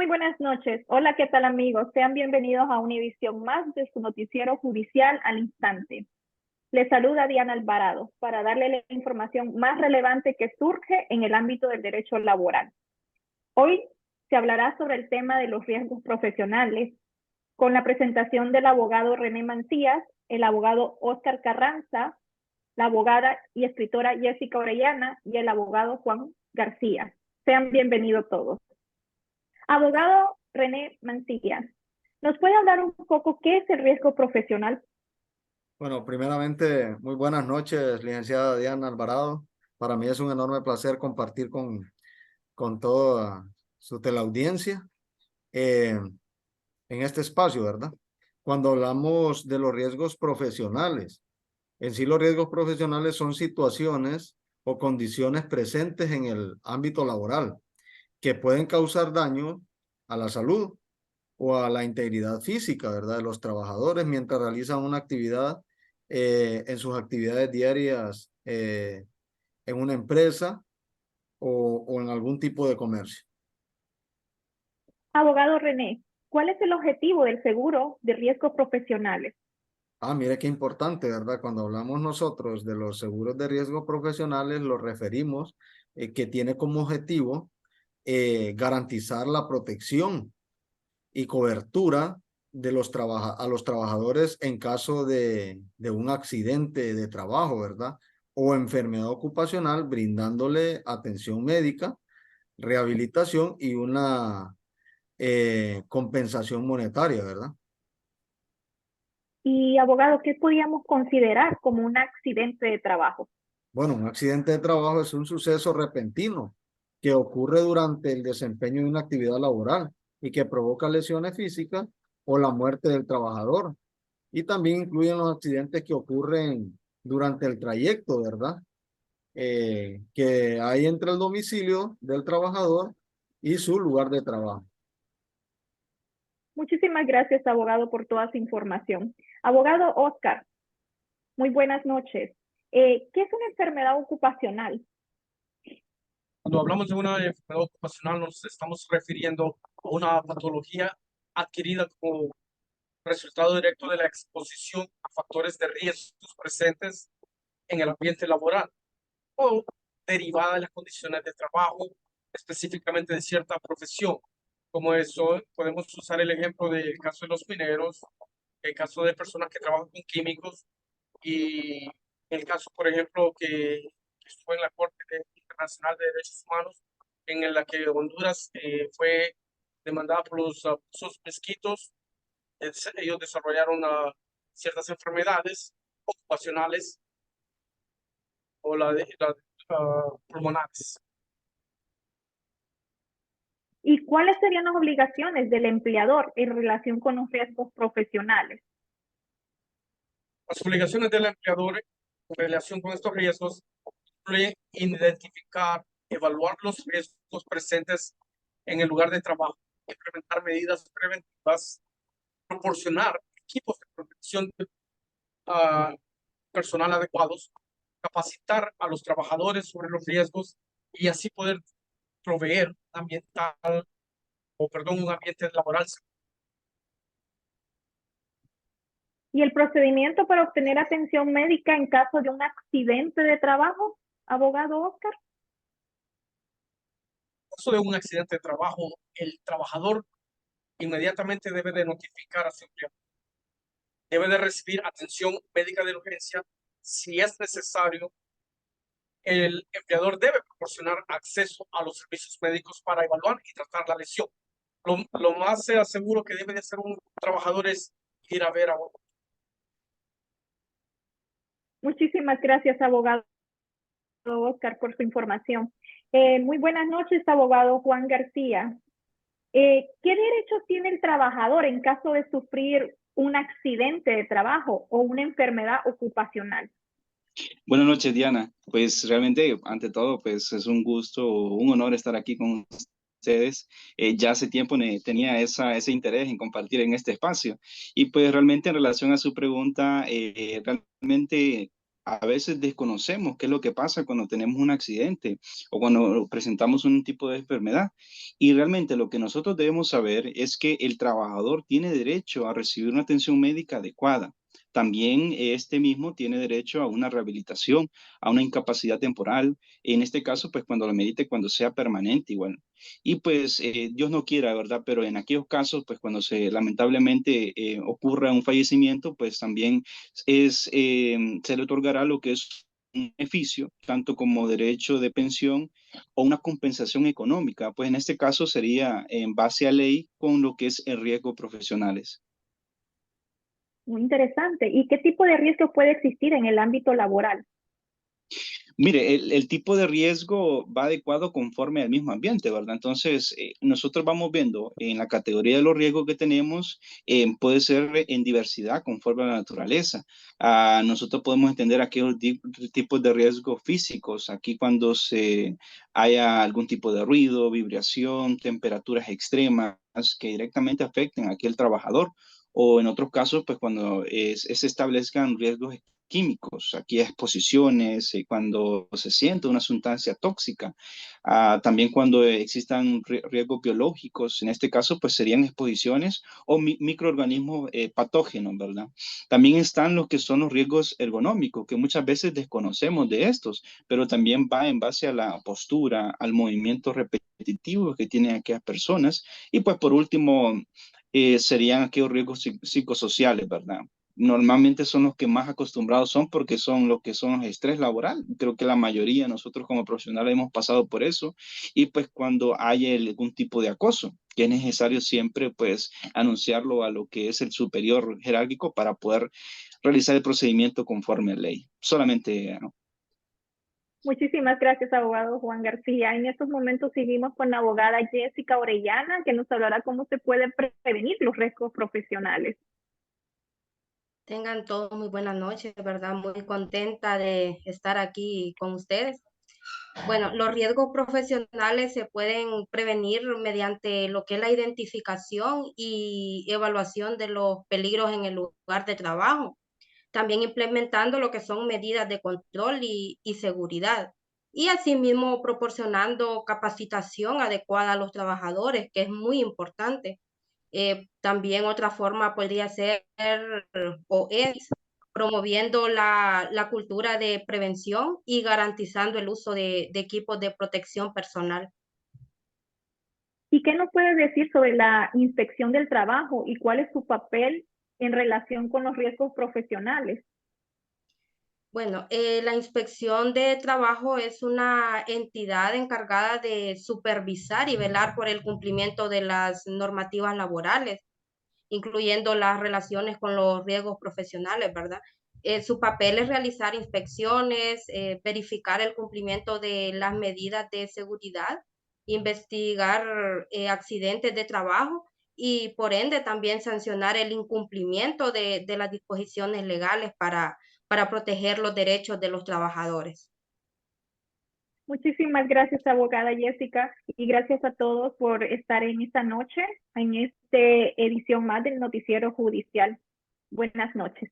Muy buenas noches. Hola, ¿qué tal amigos? Sean bienvenidos a una edición más de su noticiero judicial al instante. Les saluda Diana Alvarado para darle la información más relevante que surge en el ámbito del derecho laboral. Hoy se hablará sobre el tema de los riesgos profesionales con la presentación del abogado René Mancías, el abogado Óscar Carranza, la abogada y escritora Jessica Orellana y el abogado Juan García. Sean bienvenidos todos. Abogado René Mancilla, ¿nos puede hablar un poco qué es el riesgo profesional? Bueno, primeramente, muy buenas noches, licenciada Diana Alvarado. Para mí es un enorme placer compartir con toda su teleaudiencia en este espacio, ¿verdad? Cuando hablamos de los riesgos profesionales, en sí los riesgos profesionales son situaciones o condiciones presentes en el ámbito laboral que pueden causar daño a la salud o a la integridad física, ¿verdad? De los trabajadores mientras realizan una actividad en sus actividades diarias en una empresa o en algún tipo de comercio. Abogado René, ¿cuál es el objetivo del seguro de riesgos profesionales? Mire qué importante, ¿verdad? Cuando hablamos nosotros de los seguros de riesgo profesionales, lo referimos que tiene como objetivo garantizar la protección y cobertura de a los trabajadores en caso de un accidente de trabajo, ¿verdad? O enfermedad ocupacional, brindándole atención médica, rehabilitación y una compensación monetaria, ¿verdad? Y abogado, ¿qué podríamos considerar como un accidente de trabajo? Bueno, un accidente de trabajo es un suceso repentino que ocurre durante el desempeño de una actividad laboral y que provoca lesiones físicas o la muerte del trabajador. Y también incluyen los accidentes que ocurren durante el trayecto, ¿verdad? Que hay entre el domicilio del trabajador y su lugar de trabajo. Muchísimas gracias, abogado, por toda su información. Abogado Oscar, muy buenas noches. ¿Qué es una enfermedad ocupacional? Cuando hablamos de una enfermedad ocupacional, nos estamos refiriendo a una patología adquirida como resultado directo de la exposición a factores de riesgos presentes en el ambiente laboral o derivada de las condiciones de trabajo, específicamente de cierta profesión. Como eso, podemos usar el ejemplo del caso de los mineros, el caso de personas que trabajan con químicos y el caso, por ejemplo, que estuvo en la Corte Internacional de Derechos Humanos, en la que Honduras fue demandada por los abusos mezquitos. Ellos desarrollaron ciertas enfermedades ocupacionales o pulmonares. ¿Y cuáles serían las obligaciones del empleador en relación con los riesgos profesionales? Las obligaciones del empleador en relación con estos riesgos incluyen identificar, evaluar los riesgos presentes en el lugar de trabajo, implementar medidas preventivas, proporcionar equipos de protección uh, personal adecuados, capacitar a los trabajadores sobre los riesgos y así poder proveer un ambiente laboral. ¿Y el procedimiento para obtener atención médica en caso de un accidente de trabajo, abogado Oscar? En caso de un accidente de trabajo, el trabajador inmediatamente debe de notificar a su empleador. Debe de recibir atención médica de urgencia. Si es necesario, el empleador debe proporcionar acceso a los servicios médicos para evaluar y tratar la lesión. Lo más seguro que debe de hacer un trabajador es ir a ver a otro. Muchísimas gracias, abogado Oscar, por su información. Muy buenas noches, abogado Juan García. ¿Qué derechos tiene el trabajador en caso de sufrir un accidente de trabajo o una enfermedad ocupacional? Buenas noches, Diana. Pues realmente, ante todo, pues es un gusto, un honor estar aquí con ustedes. Ya hace tiempo tenía ese interés en compartir en este espacio. Y pues realmente en relación a su pregunta, realmente a veces desconocemos qué es lo que pasa cuando tenemos un accidente o cuando presentamos un tipo de enfermedad. Y realmente lo que nosotros debemos saber es que el trabajador tiene derecho a recibir una atención médica adecuada. También este mismo tiene derecho a una rehabilitación, a una incapacidad temporal, en este caso, pues cuando lo merite, cuando sea permanente igual. Y pues Dios no quiera, ¿verdad? Pero en aquellos casos, pues cuando se lamentablemente ocurra un fallecimiento, pues también se le otorgará lo que es un beneficio, tanto como derecho de pensión o una compensación económica, pues en este caso sería en base a ley con lo que es el riesgo profesionales. Muy interesante. ¿Y qué tipo de riesgo puede existir en el ámbito laboral? Mire, el tipo de riesgo va adecuado conforme al mismo ambiente, ¿verdad? Entonces, nosotros vamos viendo en la categoría de los riesgos que tenemos, puede ser en diversidad conforme a la naturaleza. Nosotros podemos entender aquellos tipos de riesgos físicos, aquí cuando se haya algún tipo de ruido, vibración, temperaturas extremas que directamente afecten a aquel trabajador. O en otros casos, pues cuando se establezcan riesgos químicos, aquí exposiciones, cuando se siente una sustancia tóxica, también cuando existan riesgos biológicos, en este caso pues serían exposiciones o microorganismos patógenos, ¿verdad? También están los que son los riesgos ergonómicos, que muchas veces desconocemos de estos, pero también va en base a la postura, al movimiento repetitivo que tienen aquellas personas, y pues por último serían aquellos riesgos psicosociales, ¿verdad? Normalmente son los que más acostumbrados son porque son lo que son estrés laboral. Creo que la mayoría de nosotros como profesionales hemos pasado por eso. Y pues cuando hay algún tipo de acoso, que es necesario siempre pues anunciarlo a lo que es el superior jerárquico para poder realizar el procedimiento conforme a ley. Solamente, ¿no? Muchísimas gracias, abogado Juan García. En estos momentos seguimos con la abogada Jessica Orellana, que nos hablará cómo se pueden prevenir los riesgos profesionales. Tengan todos muy buenas noches, ¿verdad? Muy contenta de estar aquí con ustedes. Bueno, los riesgos profesionales se pueden prevenir mediante lo que es la identificación y evaluación de los peligros en el lugar de trabajo. También implementando lo que son medidas de control y seguridad. Y asimismo proporcionando capacitación adecuada a los trabajadores, que es muy importante. También otra forma podría ser o es promoviendo la cultura de prevención y garantizando el uso de equipos de protección personal. ¿Y qué nos puede decir sobre la inspección del trabajo y cuál es su papel en relación con los riesgos profesionales? Bueno, la inspección de trabajo es una entidad encargada de supervisar y velar por el cumplimiento de las normativas laborales, incluyendo las relaciones con los riesgos profesionales, ¿verdad? Su papel es realizar inspecciones, verificar el cumplimiento de las medidas de seguridad, investigar accidentes de trabajo y por ende también sancionar el incumplimiento de las disposiciones legales para proteger los derechos de los trabajadores. Muchísimas gracias, abogada Jessica, y gracias a todos por estar en esta noche, en esta edición más del Noticiero Judicial. Buenas noches.